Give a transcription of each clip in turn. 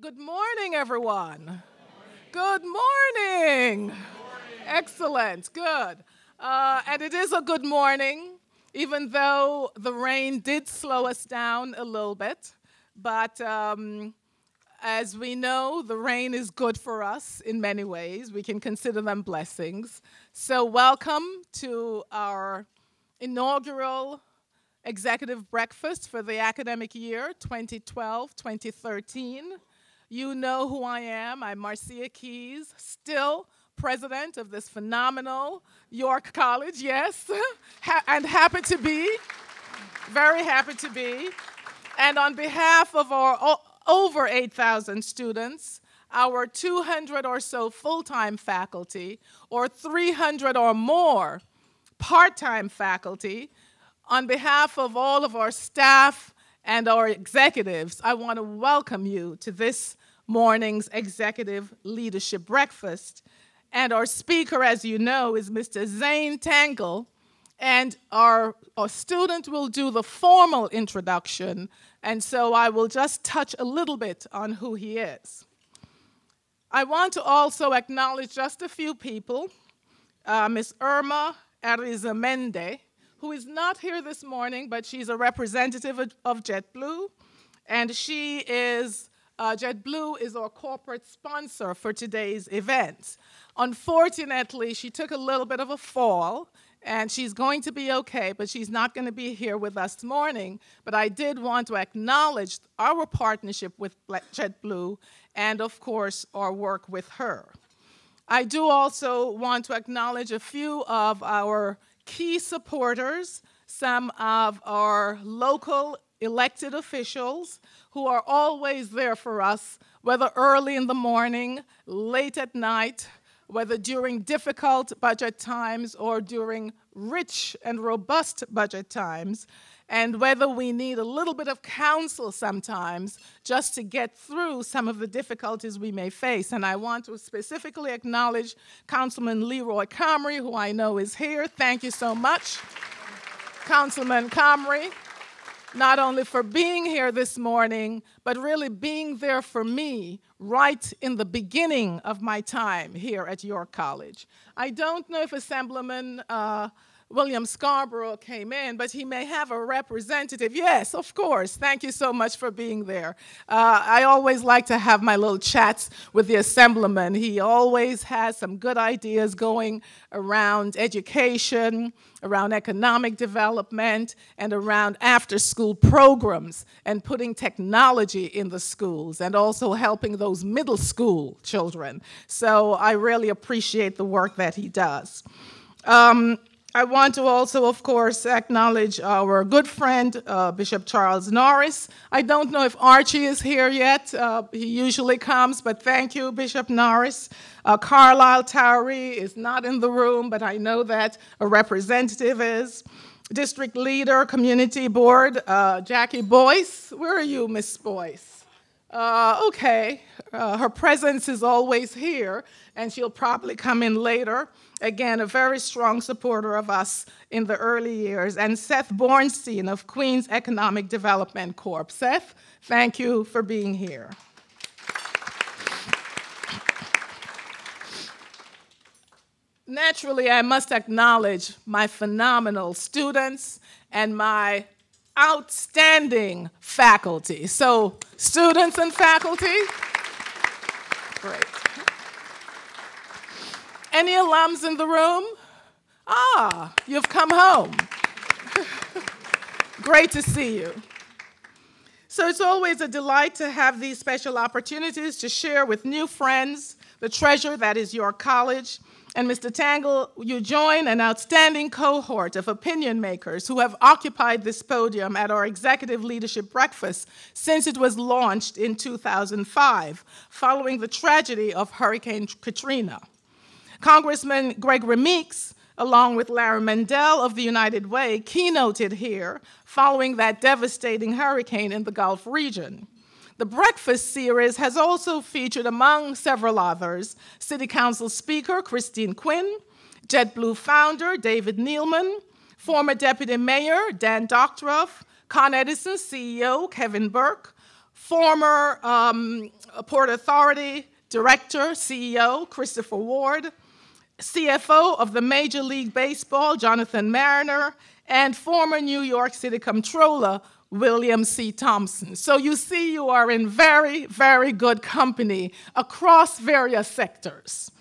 Good morning, everyone. Good morning. Excellent, good. And it is a good morning, even though the rain did slow us down a little bit. But as we know, the rain is good for us in many ways. We can consider them blessings. So welcome to our inaugural executive breakfast for the academic year 2012-2013. You know who I am. I'm Marcia Keys, still president of this phenomenal York College, yes, and happy to be, very happy to be. And on behalf of our over 8,000 students, our 200 or so full-time faculty, or 300 or more part-time faculty, on behalf of all of our staff and our executives, I want to welcome you to this morning's Executive Leadership Breakfast. And our speaker, as you know, is Mr. Zane Tankel, and our student will do the formal introduction, and so I will just touch a little bit on who he is. I want to also acknowledge just a few people. Ms. Irma Arizamende, who is not here this morning, but she's a representative of JetBlue, and she is, JetBlue is our corporate sponsor for today's event. Unfortunately, she took a little bit of a fall, and she's going to be okay, but she's not going to be here with us this morning. But I did want to acknowledge our partnership with JetBlue and, of course, our work with her. I do also want to acknowledge a few of our key supporters, some of our local elected officials who are always there for us, whether early in the morning, late at night, whether during difficult budget times or during rich and robust budget times, and whether we need a little bit of counsel sometimes just to get through some of the difficulties we may face. And I want to specifically acknowledge Councilman Leroy Comrie, who I know is here. Thank you so much, Councilman Comrie, not only for being here this morning, but really being there for me right in the beginning of my time here at York College. I don't know if Assemblyman William Scarborough came in, but he may have a representative. Yes, of course. Thank you so much for being there. I always like to have my little chats with the Assemblyman. He always has some good ideas going around education, around economic development, and around after-school programs, and putting technology in the schools, and also helping those middle school children. So I really appreciate the work that he does. I want to also, of course, acknowledge our good friend, Bishop Charles Norris. I don't know if Archie is here yet. He usually comes, but thank you, Bishop Norris. Carlisle Towery is not in the room, but I know that a representative is. District Leader, Community Board, Jackie Boyce. Where are you, Miss Boyce? Okay, her presence is always here, and she'll probably come in later. Again, a very strong supporter of us in the early years. And Seth Bornstein of Queens Economic Development Corp. Seth, thank you for being here. Naturally, I must acknowledge my phenomenal students and my outstanding faculty. So, students and faculty, great. Any alums in the room? Ah, you've come home. Great to see you. So it's always a delight to have these special opportunities to share with new friends the treasure that is your college. And Mr. Tankel, you join an outstanding cohort of opinion makers who have occupied this podium at our Executive Leadership Breakfast since it was launched in 2005, following the tragedy of Hurricane Katrina. Congressman Gregory Meeks, along with Larry Mandel of the United Way, keynoted here following that devastating hurricane in the Gulf region. The breakfast series has also featured, among several others, City Council Speaker Christine Quinn, JetBlue founder David Neilman, former Deputy Mayor Dan Doctorow, Con Edison CEO Kevin Burke, former Port Authority Director, CEO, Christopher Ward, CFO of the Major League Baseball, Jonathan Mariner, and former New York City Comptroller, William C. Thompson. So you see you are in very, very good company across various sectors.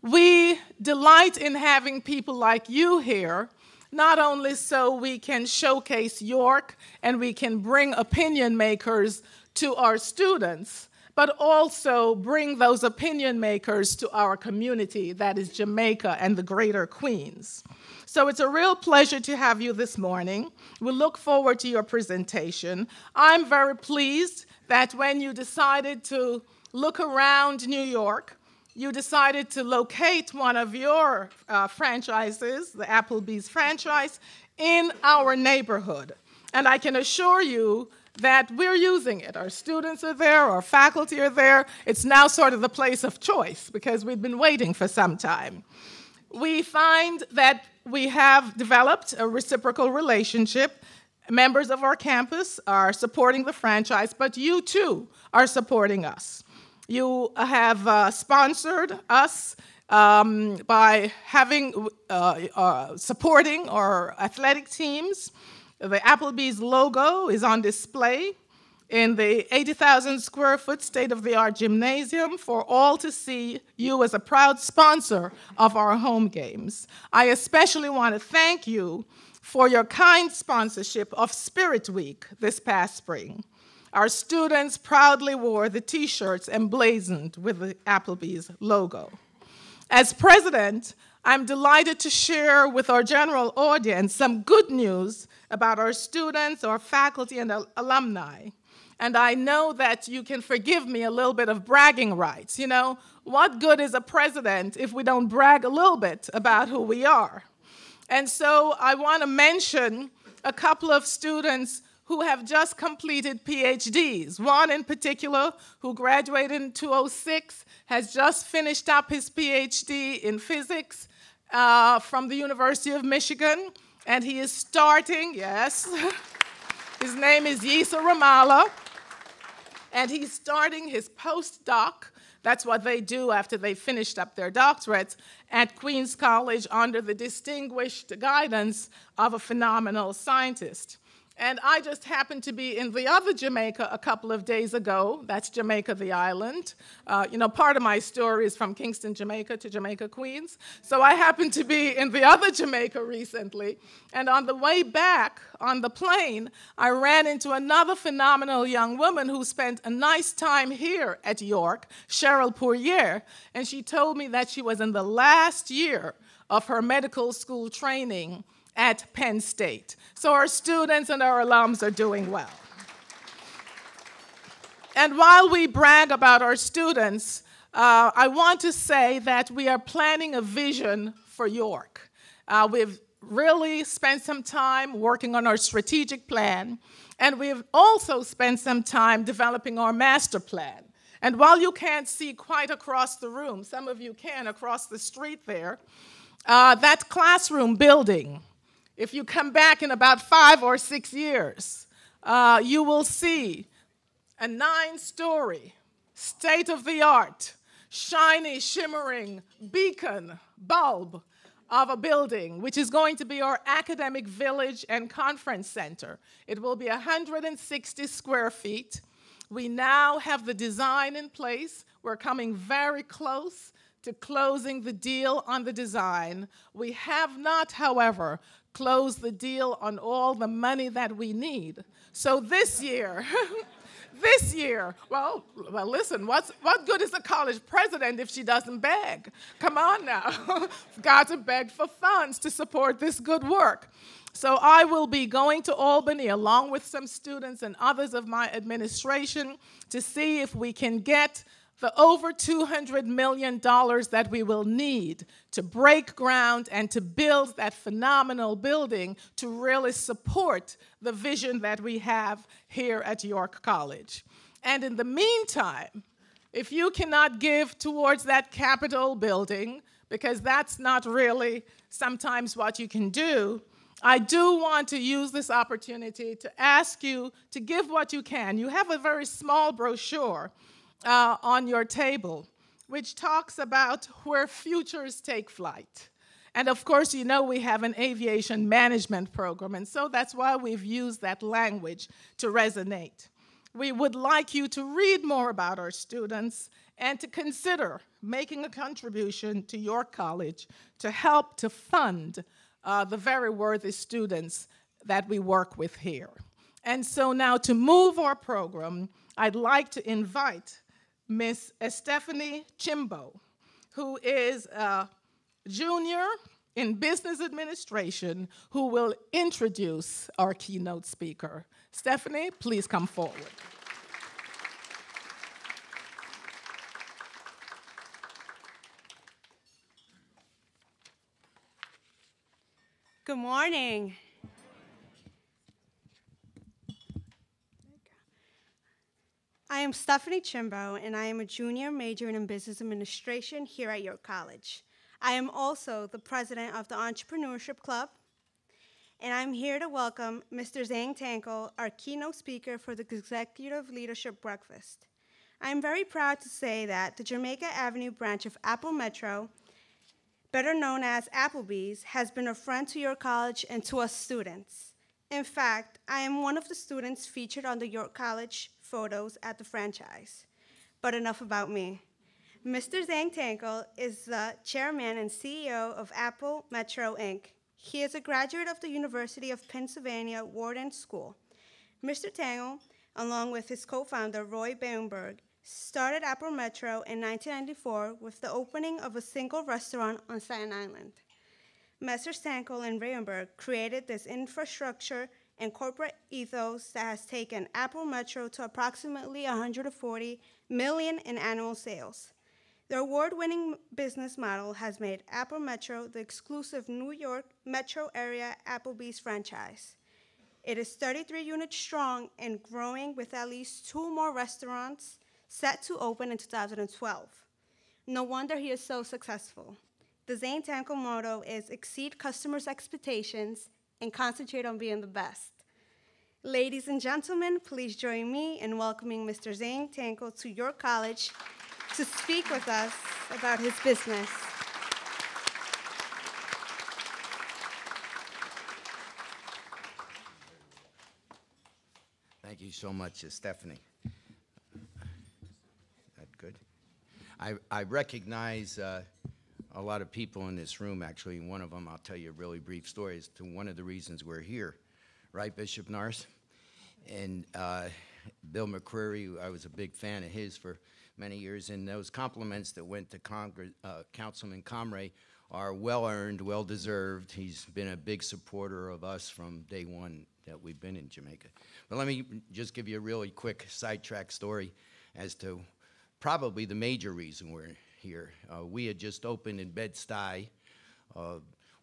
We delight in having people like you here, not only so we can showcase York and we can bring opinion makers to our students, but also bring those opinion makers to our community, that is Jamaica and the greater Queens. So it's a real pleasure to have you this morning. We look forward to your presentation. I'm very pleased that when you decided to look around New York, you decided to locate one of your franchises, the Applebee's franchise, in our neighborhood. And I can assure you that we're using it. Our students are there, our faculty are there. It's now sort of the place of choice because we've been waiting for some time. We find that we have developed a reciprocal relationship. Members of our campus are supporting the franchise, but you too are supporting us. You have sponsored us by supporting our athletic teams. The Applebee's logo is on display in the 80,000 square foot state-of-the-art gymnasium for all to see, you as a proud sponsor of our home games. I especially want to thank you for your kind sponsorship of Spirit Week this past spring. Our students proudly wore the T-shirts emblazoned with the Applebee's logo. As president, I'm delighted to share with our general audience some good news about our students, our faculty, and alumni. And I know that you can forgive me a little bit of bragging rights. You know, what good is a president if we don't brag a little bit about who we are? And so I want to mention a couple of students who have just completed PhDs. One in particular, who graduated in 2006, has just finished up his PhD in physics from the University of Michigan, and he is starting, yes, his name is Yisa Ramallah, and he's starting his postdoc. That's what they do after they finished up their doctorates at Queens College under the distinguished guidance of a phenomenal scientist. And I just happened to be in the other Jamaica a couple of days ago. That's Jamaica, the island. You know, part of my story is from Kingston, Jamaica to Jamaica, Queens. So I happened to be in the other Jamaica recently. And on the way back on the plane, I ran into another phenomenal young woman who spent a nice time here at York, Cheryl Poirier. And she told me that she was in the last year of her medical school training at Penn State. So our students and our alums are doing well. And while we brag about our students, I want to say that we are planning a vision for York. We've really spent some time working on our strategic plan, and we've also spent some time developing our master plan. And while you can't see quite across the room, some of you can across the street there, that classroom building, if you come back in about 5 or 6 years, you will see a 9-story, state-of-the-art, shiny, shimmering beacon bulb of a building, which is going to be our academic village and conference center. It will be 160 square feet. We now have the design in place. We're coming very close to closing the deal on the design. We have not, however, closed the deal on all the money that we need. So this year, well, listen, what good is a college president if she doesn't beg? Come on now. Got to beg for funds to support this good work. So I will be going to Albany along with some students and others of my administration to see if we can get the over $200 million that we will need to break ground and to build that phenomenal building to really support the vision that we have here at York College. And in the meantime, if you cannot give towards that Capitol building, because that's not really sometimes what you can do, I do want to use this opportunity to ask you to give what you can. You have a very small brochure on your table, which talks about where futures take flight. And of course, you know we have an aviation management program, and so that's why we've used that language to resonate. We would like you to read more about our students and to consider making a contribution to your college to help to fund the very worthy students that we work with here. And so now to move our program, I'd like to invite Miss Stephanie Chimbo, who is a junior in business administration, who will introduce our keynote speaker. Stephanie, please come forward. Good morning. I am Stephanie Chimbo, and I am a junior majoring in business administration here at York College. I am also the president of the Entrepreneurship Club, and I'm here to welcome Mr. Zane Tankel, our keynote speaker for the Executive Leadership Breakfast. I am very proud to say that the Jamaica Avenue branch of Apple Metro, better known as Applebee's, has been a friend to York College and to us students. In fact, I am one of the students featured on the York College photos at the franchise. But enough about me. Mr. Zane Tankel is the chairman and CEO of Apple Metro, Inc. He is a graduate of the University of Pennsylvania Wharton School. Mr. Tankel, along with his co-founder, Roy Baumberg, started Apple Metro in 1994 with the opening of a single restaurant on Staten Island. Messrs. Tankel and Baumberg created this infrastructure and corporate ethos that has taken Apple Metro to approximately $140 million in annual sales. The award-winning business model has made Apple Metro the exclusive New York metro area Applebee's franchise. It is 33 units strong and growing, with at least 2 more restaurants set to open in 2012. No wonder he is so successful. The Zane Tankel motto is exceed customers' expectations and concentrate on being the best. Ladies and gentlemen, please join me in welcoming Mr. Zane Tankel to York College to speak with us about his business. Thank you so much, Stephanie. That good? I recognize a lot of people in this room, actually. One of them, I'll tell you a really brief story as to one of the reasons we're here. Right, Bishop Norris? And Bill McCreary, I was a big fan of his for many years, and those compliments that went to Councilman Comray are well-earned, well-deserved. He's been a big supporter of us from day one that we've been in Jamaica. But let me just give you a really quick sidetrack story as to probably the major reason we're here. We had just opened in Bed-Stuy.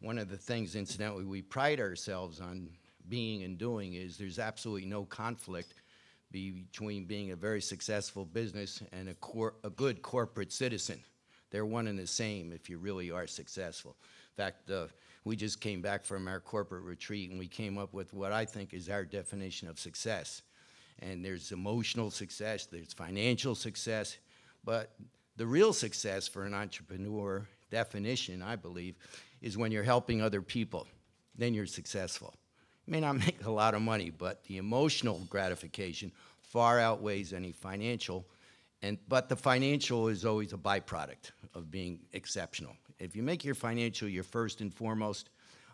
One of the things, incidentally, we pride ourselves on being and doing is there's absolutely no conflict between being a very successful business and a good corporate citizen. They're one and the same if you really are successful. In fact, we just came back from our corporate retreat and we came up with what I think is our definition of success. And there's emotional success, there's financial success, but the real success for an entrepreneur definition, I believe, is when you're helping other people. Then you're successful. You may not make a lot of money, but the emotional gratification far outweighs any financial, but the financial is always a byproduct of being exceptional. If you make your financial your first and foremost,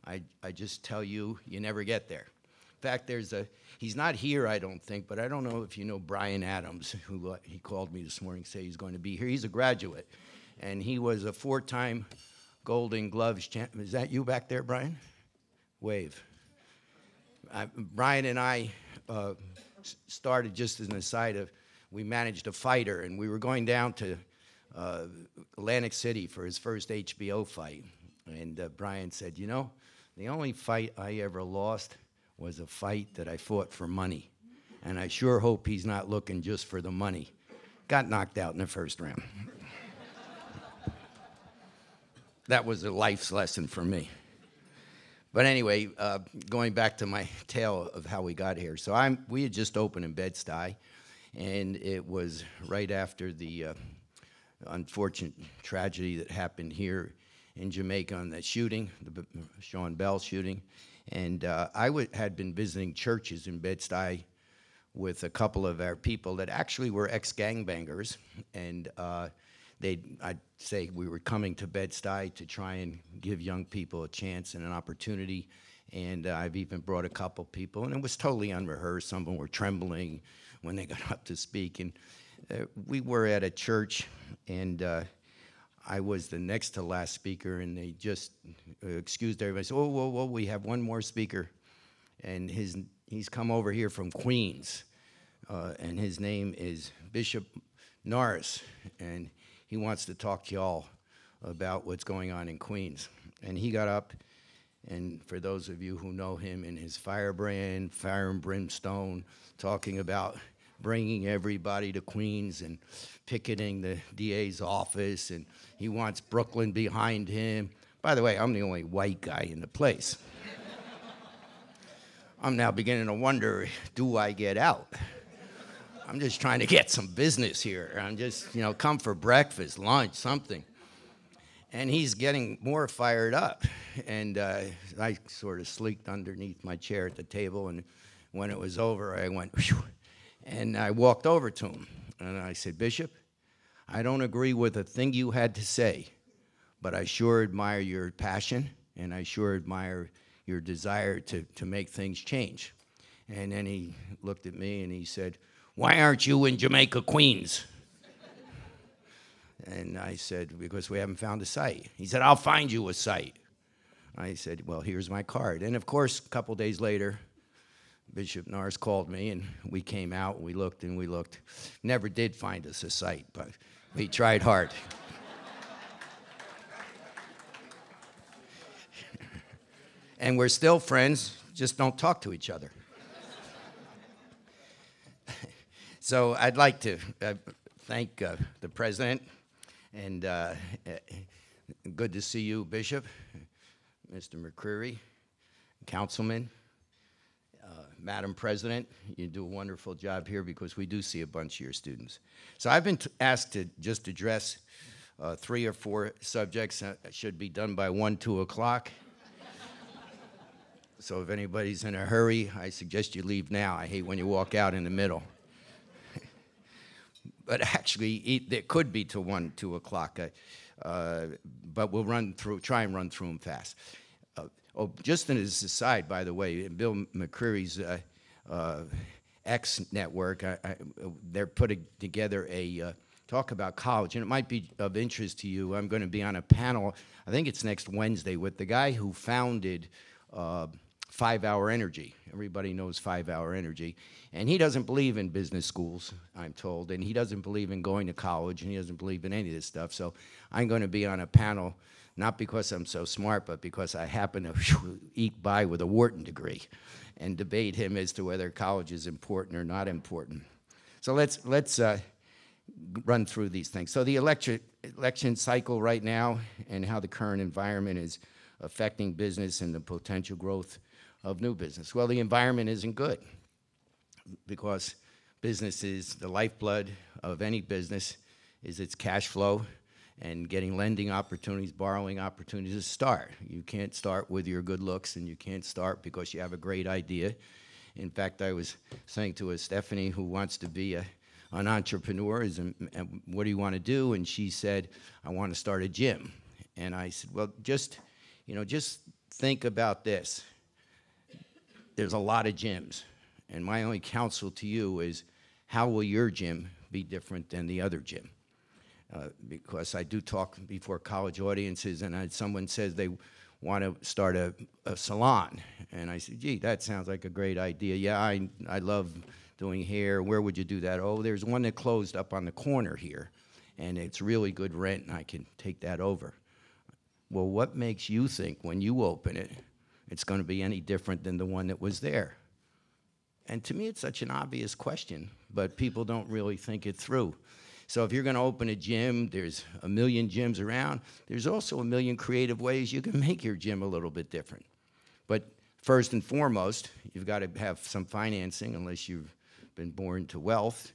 I just tell you, you never get there. In fact, he's not here, I don't think, but I don't know if you know Brian Adams, who he called me this morning to say he's going to be here. He's a graduate, and he was a 4-time Golden Gloves champion. Is that you back there, Brian? Wave. Brian and I started just as an aside we managed a fighter, and we were going down to Atlantic City for his first HBO fight. And Brian said, you know, the only fight I ever lost was a fight that I fought for money. And I sure hope he's not looking just for the money. Got knocked out in the first round. That was a life's lesson for me. But anyway, going back to my tale of how we got here. So we had just opened in Bed-Stuy, and it was right after the unfortunate tragedy that happened here in Jamaica on that shooting, the Sean Bell shooting. And had been visiting churches in Bed-Stuy with a couple of our people that actually were ex-gangbangers, and I'd say we were coming to Bed-Stuy to try and give young people a chance and an opportunity, and I've even brought a couple people, and it was totally unrehearsed. Some of them were trembling when they got up to speak, and we were at a church, and I was the next to last speaker, and they just excused everybody. Said, whoa, we have one more speaker, and he's come over here from Queens, and his name is Bishop Norris, and he wants to talk to y'all about what's going on in Queens. And he got up, and for those of you who know him in his firebrand, fire and brimstone, talking about bringing everybody to Queens and picketing the DA's office, and he wants Brooklyn behind him. By the way, I'm the only white guy in the place. I'm now beginning to wonder, do I get out? I'm just trying to get some business here. I'm just, come for breakfast, lunch, something. And he's getting more fired up. And I sort of sleeked underneath my chair at the table, and when it was over, I went, whew, and I walked over to him. And I said, Bishop, I don't agree with a thing you had to say, but I sure admire your passion, and I sure admire your desire to make things change. And then he looked at me and he said, why aren't you in Jamaica, Queens? And I said, because we haven't found a site. He said, I'll find you a site. I said, well, here's my card. And of course, a couple days later, Bishop Norris called me, and we came out, we looked and we looked. Never did find us a site, but we tried hard. And we're still friends, just don't talk to each other. So I'd like to thank the president, and good to see you, Bishop, Mr. McCreary, Councilman, Madam President. You do a wonderful job here because we do see a bunch of your students. So I've been asked to just address 3 or 4 subjects that should be done by 1, 2 o'clock. So if anybody's in a hurry, I suggest you leave now. I hate when you walk out in the middle. But actually, there could be to 1, 2 o'clock. But we'll try and run through them fast. Just as an aside, by the way, Bill McCreary's X network, they're putting together a talk about college, and it might be of interest to you. I'm going to be on a panel, I think it's next Wednesday, with the guy who founded 5 Hour Energy. Everybody knows 5 Hour Energy. And he doesn't believe in business schools, I'm told, and he doesn't believe in going to college, and he doesn't believe in any of this stuff. So I'm going to be on a panel, not because I'm so smart, but because I happen to eke by with a Wharton degree, and debate him as to whether college is important or not important. So let's run through these things. So the election cycle right now, and how the current environment is affecting business and the potential growth of new business. Well, the environment isn't good, because business is the lifeblood of any business, is its cash flow, and getting lending opportunities, borrowing opportunities to start. You can't start with your good looks, and you can't start because you have a great idea. In fact, I was saying to a Stephanie who wants to be an entrepreneur, and what do you want to do? And she said, I want to start a gym. And I said, well, just think about this. There's a lot of gyms, and my only counsel to you is, how will your gym be different than the other gym? Because I do talk before college audiences, and someone says they want to start a salon, and I said, gee, that sounds like a great idea. Yeah, I love doing hair. Where would you do that? Oh, there's one that closed up on the corner here, and it's really good rent, and I can take that over. Well, what makes you think when you open it, it's going to be any different than the one that was there? And to me, it's such an obvious question, but people don't really think it through. So if you're going to open a gym, there's a million gyms around. There's also a million creative ways you can make your gym a little bit different. But first and foremost, you've got to have some financing unless you've been born to wealth.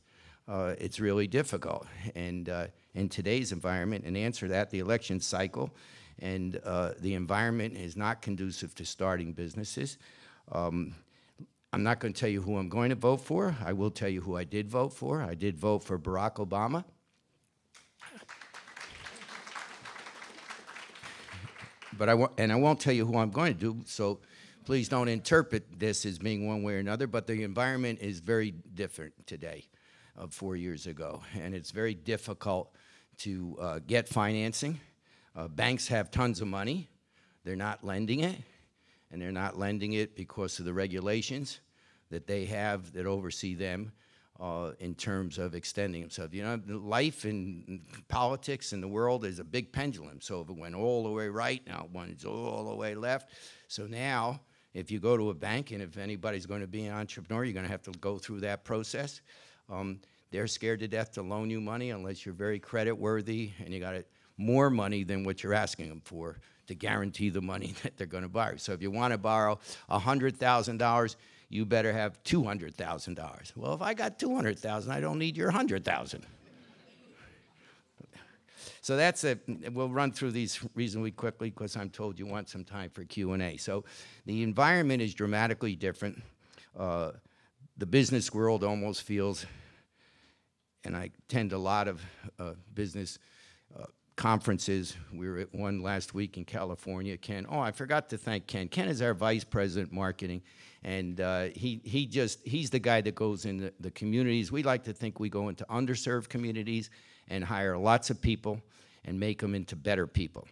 It's really difficult. And in today's environment, and answer that, the election cycle and the environment is not conducive to starting businesses. I'm not going to tell you who I'm going to vote for. I will tell you who I did vote for. I did vote for Barack Obama. But I won't tell you who I'm going to do, so please don't interpret this as being one way or another, but the environment is very different today of 4 years ago, and it's very difficult to get financing. Banks have tons of money. They're not lending it, and they're not lending it because of the regulations that they have that oversee them in terms of extending themselves. You know, life in politics in the world is a big pendulum. So if it went all the way right, now it went all the way left. So now, if you go to a bank, and if anybody's going to be an entrepreneur, you're going to have to go through that process. They're scared to death to loan you money unless you're very credit worthy and you got more money than what you're asking them for to guarantee the money that they're going to borrow. So if you want to borrow $100,000, you better have $200,000. Well, if I got $200,000, I don't need your $100,000. So that's it. We'll run through these reasonably quickly because I'm told you want some time for Q&A. So the environment is dramatically different. The business world almost feels, and I attend a lot of business conferences. We were at one last week in California. Ken, oh, I forgot to thank Ken. Ken is our vice president marketing, and he's the guy that goes in the communities. We like to think we go into underserved communities and hire lots of people and make them into better people.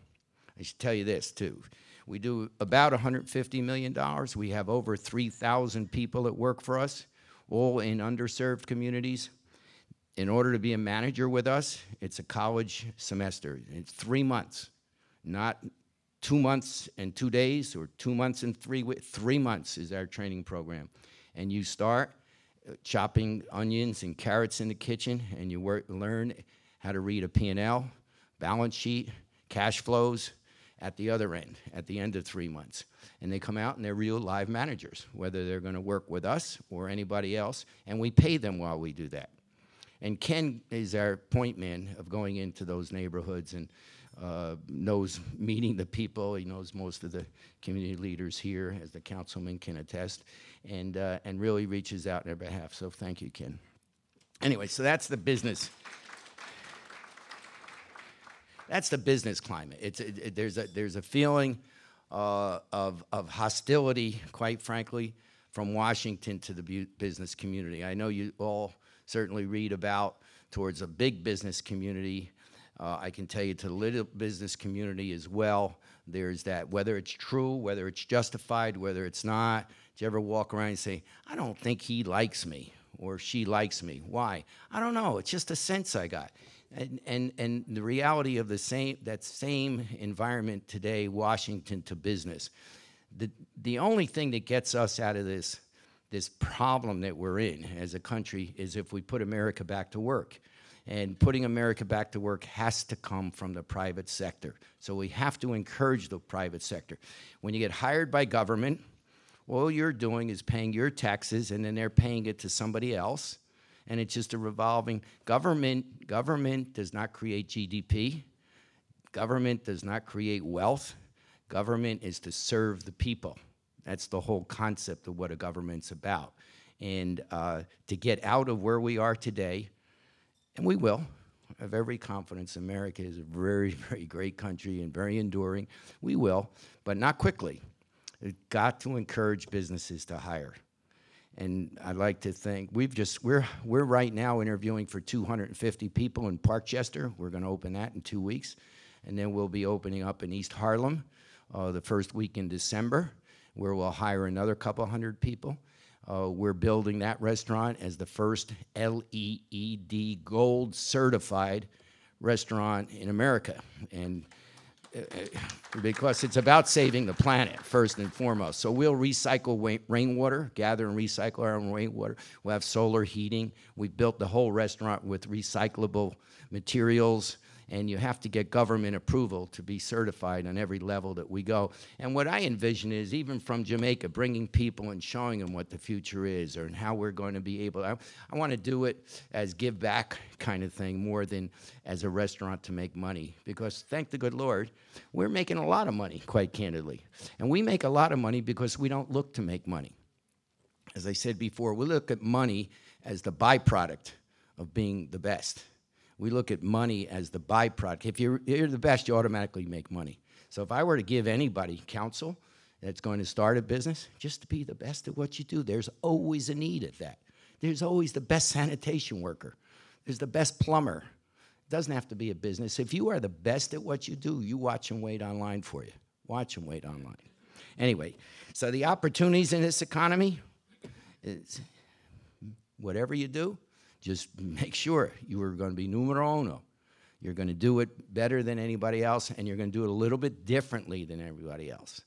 I should tell you this, too. We do about $150 million. We have over 3,000 people that work for us, all in underserved communities. In order to be a manager with us, it's a college semester. It's 3 months, not 2 months and 2 days or 2 months and 3 weeks. 3 months is our training program. And you start chopping onions and carrots in the kitchen, and you learn how to read a P&L, balance sheet, cash flows at the other end, at the end of 3 months. And they come out and they're real live managers, whether they're going to work with us or anybody else, and we pay them while we do that. And Ken is our point man of going into those neighborhoods and knows meeting the people. He knows most of the community leaders here, as the councilman can attest, and really reaches out on their behalf. So thank you, Ken. Anyway, so that's the business. That's the business climate. There's a feeling of hostility, quite frankly, from Washington to the business community. I know you all certainly read about towards a big business community. I can tell you to the little business community as well. There's that, whether it's true, whether it's justified, whether it's not. Do you ever walk around and say, I don't think he likes me or she likes me? Why? I don't know. It's just a sense I got. And the reality of that same environment today, Washington to business, the only thing that gets us out of this problem that we're in as a country is if we put America back to work. And putting America back to work has to come from the private sector. So we have to encourage the private sector. When you get hired by government, all you're doing is paying your taxes, and then they're paying it to somebody else. And it's just a revolving government. Government does not create GDP. Government does not create wealth. Government is to serve the people. That's the whole concept of what a government's about. And to get out of where we are today, and we will, I have every confidence America is a very, very great country and very enduring. We will, but not quickly. We've got to encourage businesses to hire. And I'd like to think we're right now interviewing for 250 people in Parkchester. We're going to open that in 2 weeks. And then we'll be opening up in East Harlem the first week in December, where we'll hire another couple hundred people. We're building that restaurant as the first LEED Gold certified restaurant in America. And because it's about saving the planet, first and foremost. So we'll recycle rainwater, gather and recycle our own rainwater. We'll have solar heating. We've built the whole restaurant with recyclable materials, and you have to get government approval to be certified on every level that we go. And what I envision is, even from Jamaica, bringing people and showing them what the future is, or how we're going to be able. I want to do it as give back kind of thing more than as a restaurant to make money, because thank the good Lord, we're making a lot of money, quite candidly. And we make a lot of money because we don't look to make money. As I said before, we look at money as the byproduct of being the best. We look at money as the byproduct. If you're the best, you automatically make money. So if I were to give anybody counsel that's going to start a business, just to be the best at what you do, there's always a need at that. There's always the best sanitation worker. There's the best plumber. It doesn't have to be a business. If you are the best at what you do, you watch and wait online for you. Watch and wait online. Anyway, so the opportunities in this economy is whatever you do, just make sure you are going to be numero uno. You're going to do it better than anybody else, and you're going to do it a little bit differently than everybody else.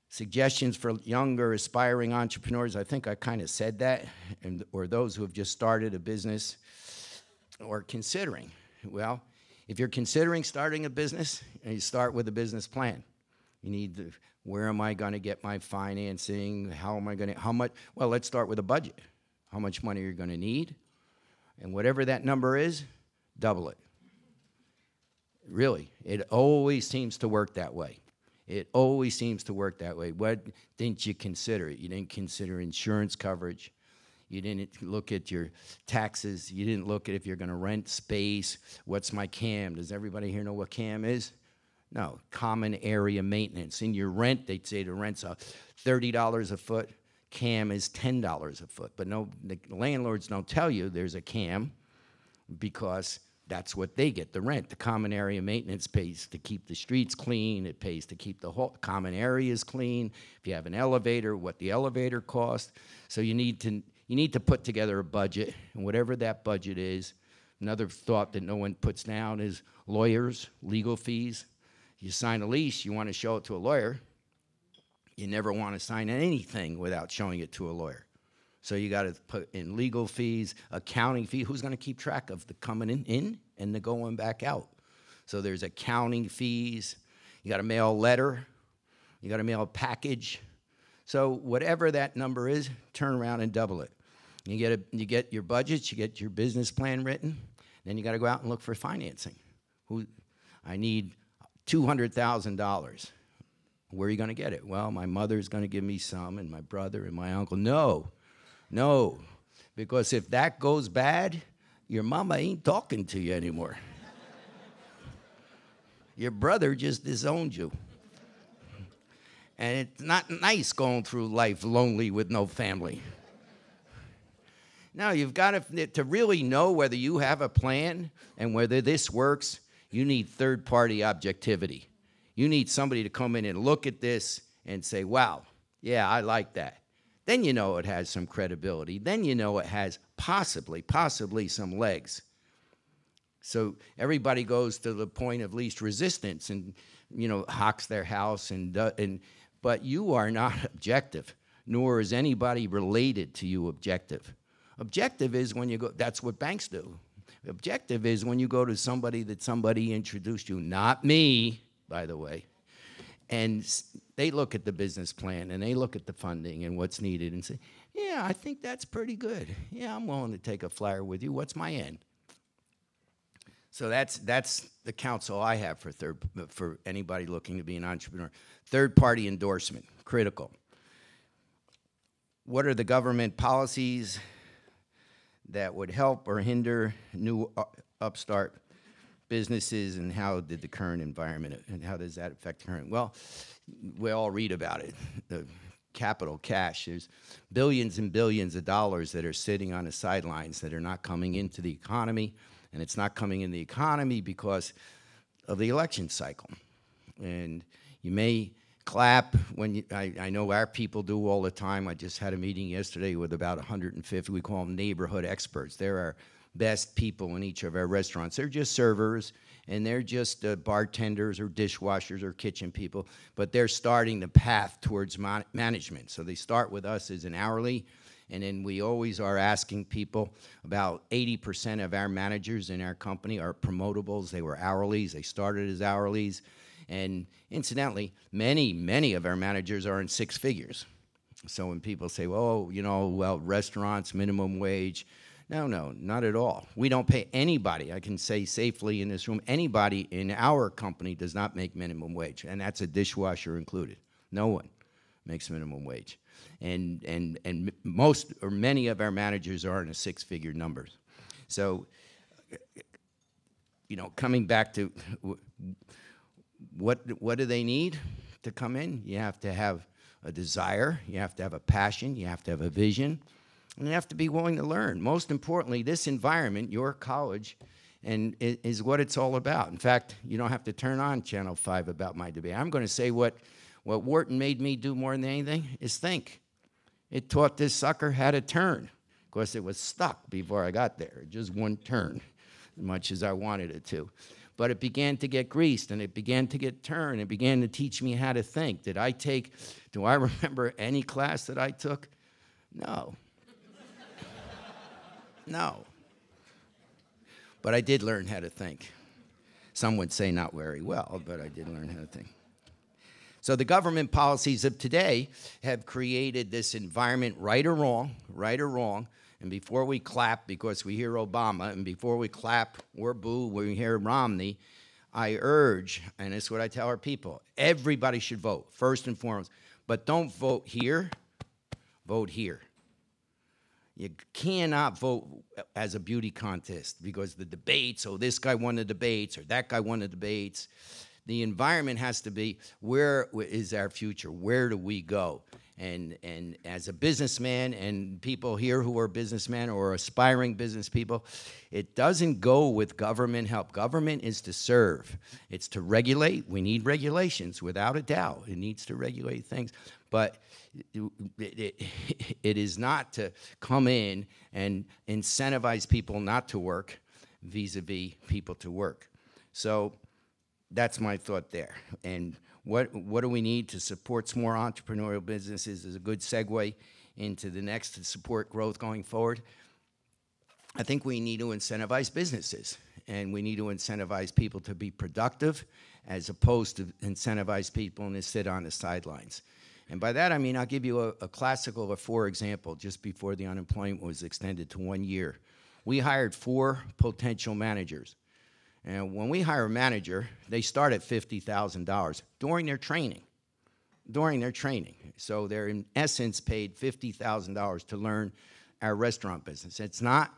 Suggestions for younger, aspiring entrepreneurs, I think I kind of said that, or those who have just started a business or considering. Well, if you're considering starting a business, you start with a business plan. You need to, where am I going to get my financing? How am I going to, how much? Well, let's start with a budget. How much money you're going to need, and whatever that number is, double it. Really, it always seems to work that way. It always seems to work that way. What didn't you consider? You didn't consider insurance coverage. You didn't look at your taxes. You didn't look at if you're going to rent space. What's my CAM? Does everybody here know what CAM is? No, common area maintenance. In your rent, they'd say the rent's $30 a foot. CAM is $10 a foot, but no, the landlords don't tell you there's a CAM because that's what they get, the rent. The common area maintenance pays to keep the streets clean. It pays to keep the whole common areas clean. If you have an elevator, what the elevator costs. So you need to put together a budget, and whatever that budget is. Another thought that no one puts down is lawyers, legal fees. You sign a lease, you want to show it to a lawyer. You never want to sign anything without showing it to a lawyer. So you got to put in legal fees, accounting fee. Who's going to keep track of the coming in and the going back out? So there's accounting fees. You got to mail a letter. You got to mail a package. So whatever that number is, turn around and double it. You get your budgets, you get your business plan written, then you got to go out and look for financing. I need $200,000. Where are you going to get it? Well, my mother's going to give me some, and my brother and my uncle. No, because if that goes bad, your mama ain't talking to you anymore. Your brother just disowned you. And it's not nice going through life lonely with no family. Now, you've got to really know whether you have a plan and whether this works, you need third-party objectivity. You need somebody to come in and look at this and say, wow, yeah, I like that. Then you know it has some credibility. Then you know it has possibly some legs. So everybody goes to the point of least resistance and, hawks their house. But you are not objective, nor is anybody related to you objective. Objective is when you go, that's what banks do. Objective is when you go to somebody that somebody introduced you, not me, by the way, and they look at the business plan and they look at the funding and what's needed and say, yeah, I think that's pretty good. Yeah, I'm willing to take a flyer with you. What's my end? So that's the counsel I have for anybody looking to be an entrepreneur. Third-party endorsement, critical. What are the government policies that would help or hinder new upstart businesses, and how did the current environment, and how does that affect the current? Well, we all read about it. The capital cash, there's billions and billions of dollars that are sitting on the sidelines that are not coming into the economy, and it's not coming in the economy because of the election cycle. And you may clap when I know our people do all the time. I just had a meeting yesterday with about 150, we call them neighborhood experts. They're our best people in each of our restaurants. They're just servers, and they're just bartenders or dishwashers or kitchen people, but they're starting the path towards management. So they start with us as an hourly, And then we always are asking people, about 80% of our managers in our company are promotables. They were hourlies. They started as hourlies. And incidentally, many of our managers are in six figures. So when people say, well, restaurants, minimum wage, no, not at all. We don't pay anybody. I can say safely in this room, anybody in our company does not make minimum wage, and that's a dishwasher included. No one makes minimum wage. And most or many of our managers are in a six-figure numbers. So, coming back to what do they need to come in? You have to have a desire, you have to have a passion, you have to have a vision, and you have to be willing to learn. Most importantly, this environment, your college, and is what it's all about. In fact, you don't have to turn on Channel 5 about my debate. I'm going to say what Wharton made me do more than anything is think. It taught this sucker how to turn. Of course, it was stuck before I got there. It just wouldn't turn as much as I wanted it to. But it began to get greased, and it began to get turned. It began to teach me how to think. Do I remember any class that I took? No. No. But I did learn how to think. Some would say not very well, but I did learn how to think. So the government policies of today have created this environment, right or wrong, and before we clap because we hear Obama, and before we clap or boo when we hear Romney, I urge, and this is what I tell our people, everybody should vote, first and foremost. But don't vote here, vote here. You cannot vote as a beauty contest because the debates, this guy won the debates or that guy won the debates. The environment has to be, where is our future? Where do we go? And as a businessman, and people here who are businessmen or aspiring business people, it doesn't go with government help. Government is to serve. It's to regulate. We need regulations, without a doubt. It needs to regulate things. But it is not to come in and incentivize people not to work vis-a-vis people to work. So that's my thought there. And what do we need to support more entrepreneurial businesses is a good segue into the next to support growth going forward. I think we need to incentivize businesses, and we need to incentivize people to be productive as opposed to incentivize people to sit on the sidelines. And by that, I mean, I'll give you a classical, for example, just before the unemployment was extended to 1 year. We hired 4 potential managers. And when we hire a manager, they start at $50,000 during their training. So they're, in essence, paid $50,000 to learn our restaurant business. It's not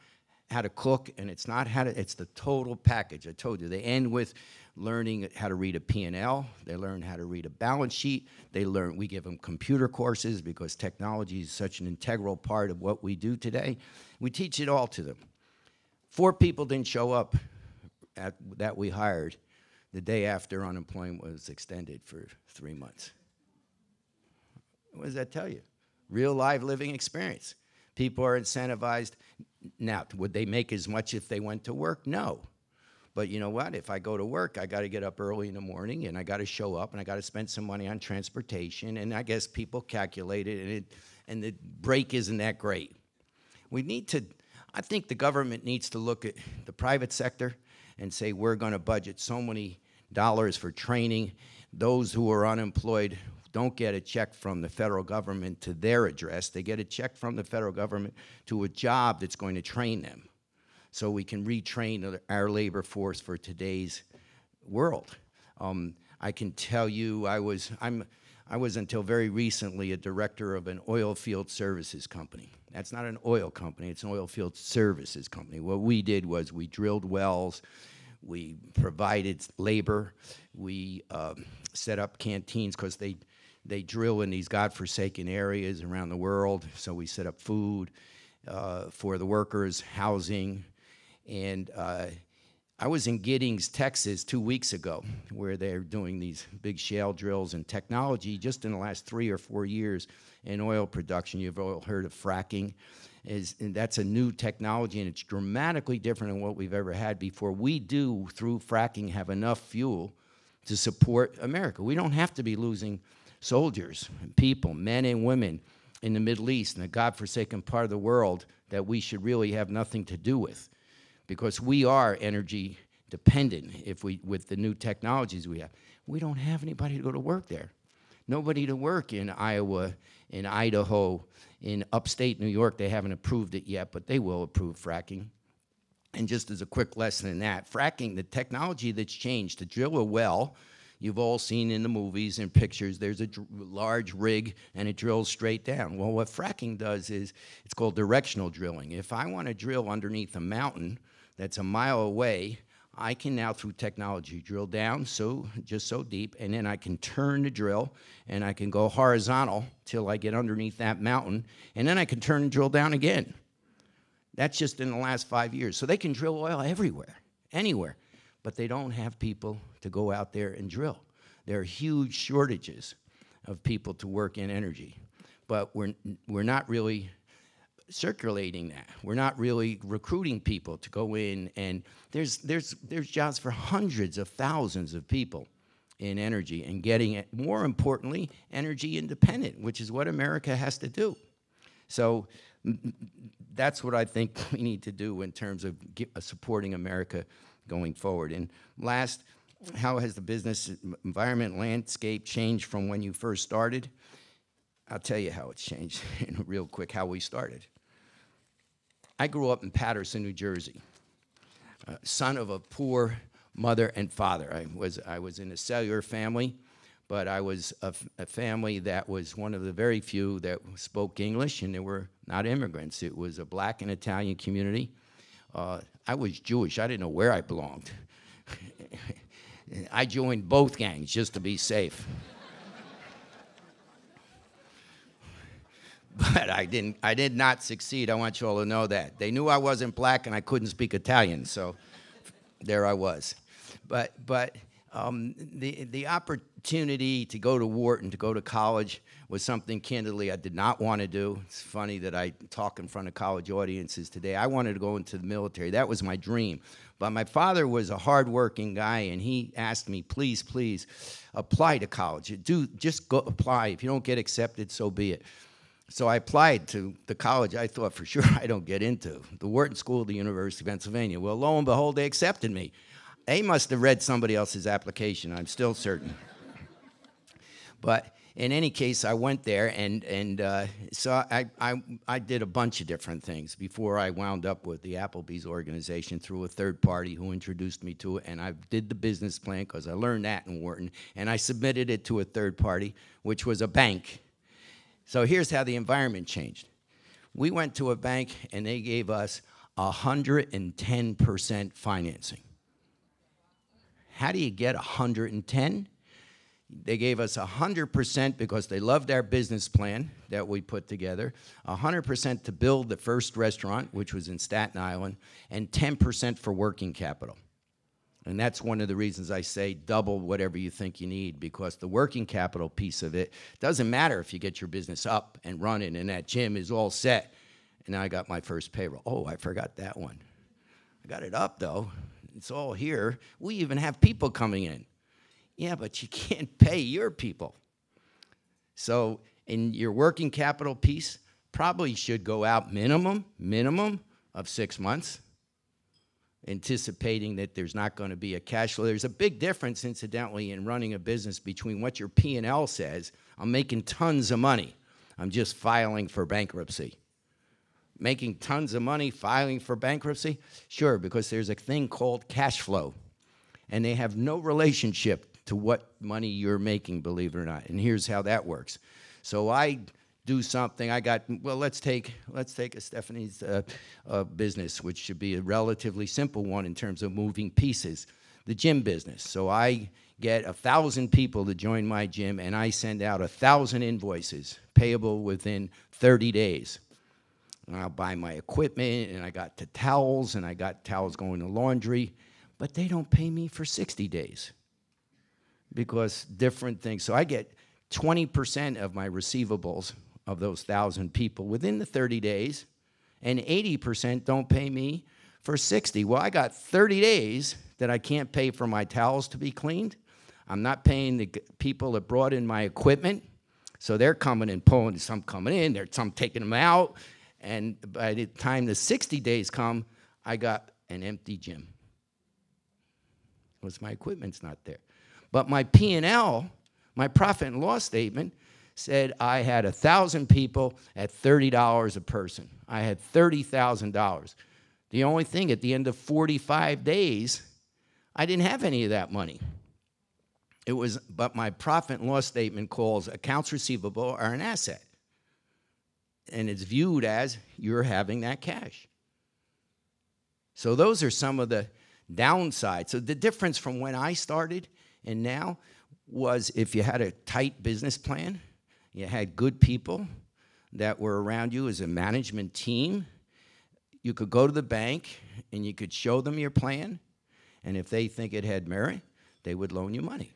how to cook, and it's not it's the total package. I told you, they end with learning how to read a P&L. They learn how to read a balance sheet. We give them computer courses because technology is such an integral part of what we do today. We teach it all to them. 4 people didn't show up that we hired the day after unemployment was extended for 3 months. What does that tell you? Real live living experience. People are incentivized. Now, would they make as much if they went to work? No. But you know what? If I go to work, I got to get up early in the morning, and I got to show up, and I got to spend some money on transportation, and I guess people calculate it, and the break isn't that great. I think the government needs to look at the private sector and say, we're going to budget so many dollars for training. Those who are unemployed don't get a check from the federal government to their address. They get a check from the federal government to a job that's going to train them, so we can retrain our labor force for today's world. I can tell you, I was until very recently a director of an oil field services company. That's not an oil company, it's an oil field services company. What we did was we drilled wells, we provided labor, we set up canteens because they drill in these godforsaken areas around the world, so we set up food for the workers, housing, and I was in Giddings, Texas 2 weeks ago, where they're doing these big shale drills, and technology just in the last 3 or 4 years in oil production. You've all heard of fracking. And that's a new technology, and it's dramatically different than what we've ever had before. We do, through fracking, have enough fuel to support America. We don't have to be losing soldiers, people, men and women, in the Middle East, in a godforsaken part of the world that we should really have nothing to do with, because we are energy dependent with the new technologies we have. We don't have anybody to go to work there. Nobody to work in Iowa, in Idaho, in upstate New York. They haven't approved it yet, but they will approve fracking. And just as a quick lesson in that, fracking, the technology that's changed to drill a well, you've all seen in the movies and pictures, there's a large rig and it drills straight down. Well, what fracking does is, it's called directional drilling. If I want to drill underneath a mountain that's a mile away, I can now, through technology, drill down just so deep, and then I can turn the drill, and I can go horizontal till I get underneath that mountain, and then I can turn and drill down again. That's just in the last 5 years. So they can drill oil everywhere, anywhere, but they don't have people to go out there and drill. There are huge shortages of people to work in energy, but we're not really circulating that. We're not really recruiting people to go in, and there's jobs for hundreds of thousands of people in energy, and getting it, more importantly, energy independent, which is what America has to do. So that's what I think we need to do in terms of supporting America going forward. And last, how has the business environment landscape changed from when you first started? I'll tell you how it's changed real quick, how we started. I grew up in Paterson, New Jersey, son of a poor mother and father. I was in a cellular family, but I was a family that was one of the very few that spoke English, and they were not immigrants. It was a black and Italian community. I was Jewish. I didn't know where I belonged. I joined both gangs just to be safe. But I did not succeed. I want you all to know that. They knew I wasn't black and I couldn't speak Italian, so there I was. But the opportunity to go to Wharton, to go to college, was something, candidly, I did not want to do. It's funny that I talk in front of college audiences today. I wanted to go into the military. That was my dream. But my father was a hardworking guy, and he asked me, please, please, apply to college. Just go apply. If you don't get accepted, so be it. So I applied to the college I thought for sure I don't get into, the Wharton School of the University of Pennsylvania. Well, lo and behold, they accepted me. They must have read somebody else's application, I'm still certain. But in any case, I went there, and so I did a bunch of different things before I wound up with the Applebee's organization through a third party who introduced me to it, and I did the business plan because I learned that in Wharton, and I submitted it to a third party, which was a bank. So here's how the environment changed. We went to a bank, and they gave us 110% financing. How do you get 110? They gave us 100% because they loved our business plan that we put together, 100% to build the first restaurant, which was in Staten Island, and 10% for working capital. And that's one of the reasons I say double whatever you think you need, because the working capital piece of it doesn't matter if you get your business up and running and that gym is all set. And now I got my first payroll. Oh, I forgot that one. I got it up, though. It's all here. We even have people coming in. Yeah, but you can't pay your people. So in your working capital piece, probably should go out minimum of 6 months, anticipating that there's not going to be a cash flow. There's a big difference, incidentally, in running a business between what your P&L says, I'm making tons of money, I'm just filing for bankruptcy. Making tons of money, filing for bankruptcy? Sure, because there's a thing called cash flow, and they have no relationship to what money you're making, believe it or not. And here's how that works. So I do something. Well, let's take a Stephanie's business, which should be a relatively simple one in terms of moving pieces, the gym business. So I get 1,000 people to join my gym, and I send out 1,000 invoices payable within 30 days. And I'll buy my equipment, and I got the towels, and I got towels going to laundry, but they don't pay me for 60 days because different things. So I get 20% of my receivables of those 1,000 people within the 30 days, and 80% don't pay me for 60. Well, I got 30 days that I can't pay for my towels to be cleaned. I'm not paying the people that brought in my equipment. So they're coming and pulling, some coming in, some taking them out. And by the time the 60 days come, I got an empty gym. Because my equipment's not there. But my P&L, my profit and loss statement, said I had 1,000 people at $30 a person. I had $30,000. The only thing, at the end of 45 days, I didn't have any of that money. But my profit and loss statement calls accounts receivable are an asset. And it's viewed as you're having that cash. So those are some of the downsides. So the difference from when I started and now was if you had a tight business plan, you had good people that were around you as a management team, you could go to the bank and you could show them your plan, and if they think it had merit, they would loan you money.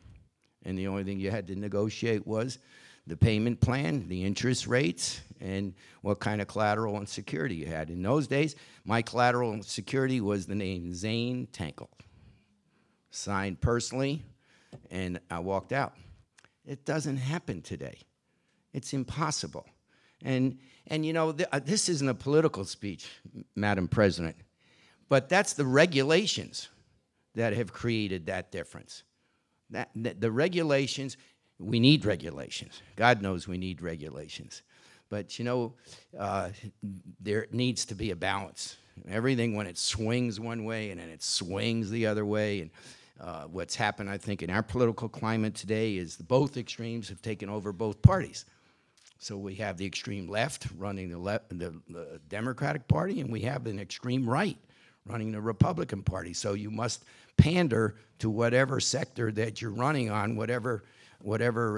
And the only thing you had to negotiate was the payment plan, the interest rates, and what kind of collateral and security you had. In those days, my collateral and security was the name Zane, Tankel. Signed personally, and I walked out. It doesn't happen today. It's impossible. And you know, this isn't a political speech, Madam President, but that's the regulations that have created that difference. The regulations, we need regulations. God knows we need regulations. But, you know, there needs to be a balance. Everything, when it swings one way and then it swings the other way, and what's happened, I think, in our political climate today is both extremes have taken over both parties. So we have the extreme left running the Democratic Party, and we have an extreme right running the Republican Party. So you must pander to whatever sector that you're running on, whatever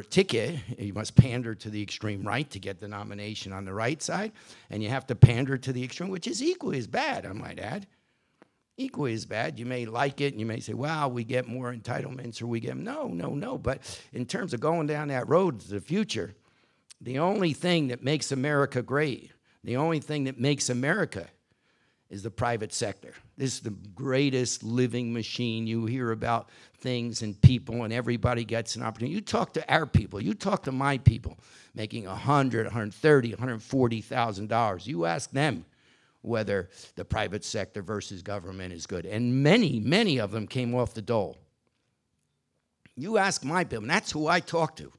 ticket. You must pander to the extreme right to get the nomination on the right side, and you have to pander to the extreme, which is equally as bad, I might add. Equally as bad. You may like it, and you may say, wow, we get more entitlements, or we get, no. But in terms of going down that road to the future, the only thing that makes America great, the only thing that makes America is the private sector. This is the greatest living machine. You hear about things and people, and everybody gets an opportunity. You talk to our people. You talk to my people making $100,000, $130,000, $140,000. You ask them whether the private sector versus government is good. And many, many of them came off the dole. You ask my people, and that's who I talk to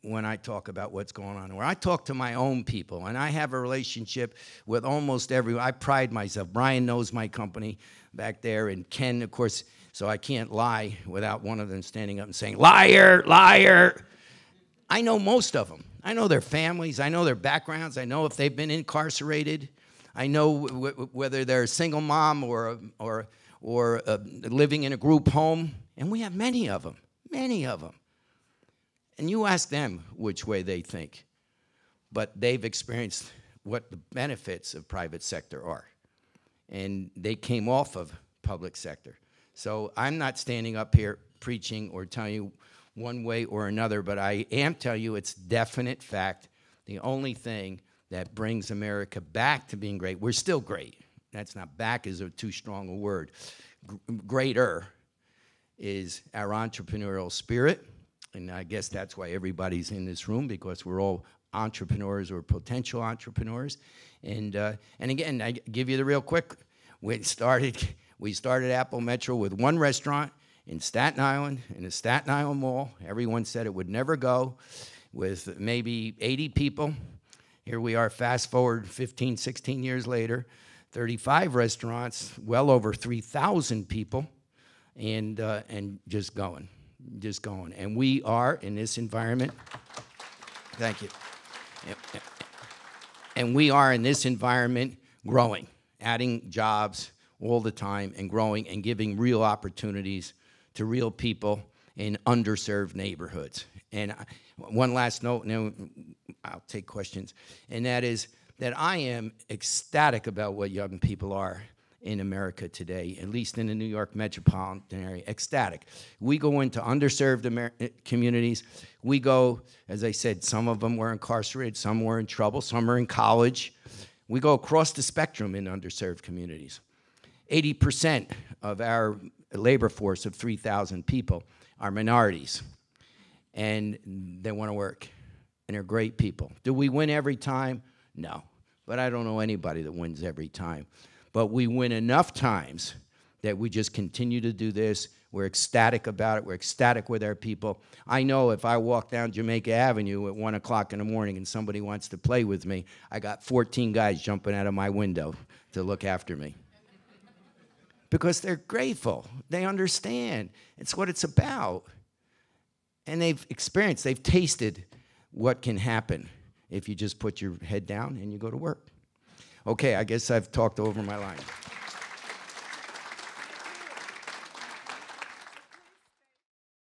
when I talk about what's going on. Where I talk to my own people, and I have a relationship with almost everyone. I pride myself. Brian knows my company back there, and Ken, of course, so I can't lie without one of them standing up and saying, liar, liar. I know most of them. I know their families. I know their backgrounds. I know if they've been incarcerated. I know whether they're a single mom or living in a group home. And we have many of them, many of them. And you ask them which way they think. But they've experienced what the benefits of private sector are. And they came off of public sector. So I'm not standing up here preaching or telling you one way or another, but I am telling you it's definite fact. The only thing that brings America back to being great, we're still great. That's not, back is too strong a word. Greater is our entrepreneurial spirit. And I guess that's why everybody's in this room, because we're all entrepreneurs or potential entrepreneurs. And again, I give you the real quick. We started Apple Metro with one restaurant in Staten Island, in the Staten Island Mall. Everyone said it would never go, with maybe 80 people. Here we are, fast forward 15, 16 years later, 35 restaurants, well over 3,000 people, and just going. And we are in this environment. Thank you. And we are in this environment growing, adding jobs all the time, and growing and giving real opportunities to real people in underserved neighborhoods. And one last note, and then I'll take questions, and that is that I am ecstatic about what young people are in America today, at least in the New York metropolitan area, ecstatic. We go into underserved communities. We go, as I said, some of them were incarcerated, some were in trouble, some are in college. We go across the spectrum in underserved communities. 80% of our labor force of 3,000 people are minorities, and they want to work. and they're great people. Do we win every time? No. But I don't know anybody that wins every time. But we win enough times that we just continue to do this. We're ecstatic about it. We're ecstatic with our people. I know if I walk down Jamaica Avenue at 1 o'clock in the morning and somebody wants to play with me, I got 14 guys jumping out of my window to look after me. Because they're grateful. They understand. It's what it's about. And they've experienced, they've tasted what can happen if you just put your head down and you go to work. Okay, I guess I've talked over my line.